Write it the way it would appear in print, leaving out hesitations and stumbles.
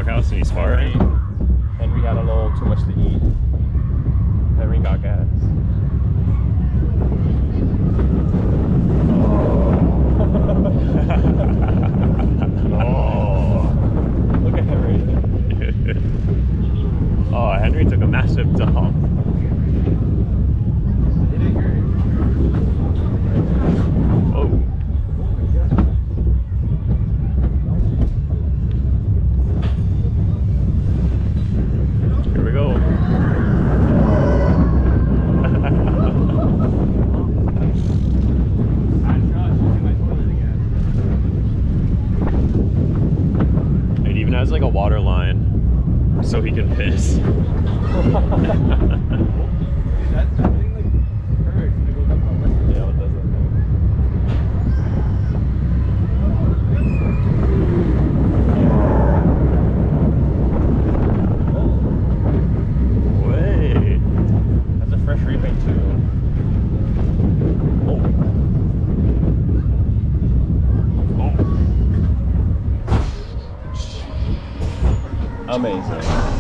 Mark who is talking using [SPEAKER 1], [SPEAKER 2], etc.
[SPEAKER 1] doghouse and he's farting.
[SPEAKER 2] Henry had a little too much to eat. Henry got gas.
[SPEAKER 1] Oh.
[SPEAKER 2] Look at Henry.
[SPEAKER 1] Oh, Henry took a massive dump. Oh. Here we go. It even has like a water line so he can piss.
[SPEAKER 2] Amazing.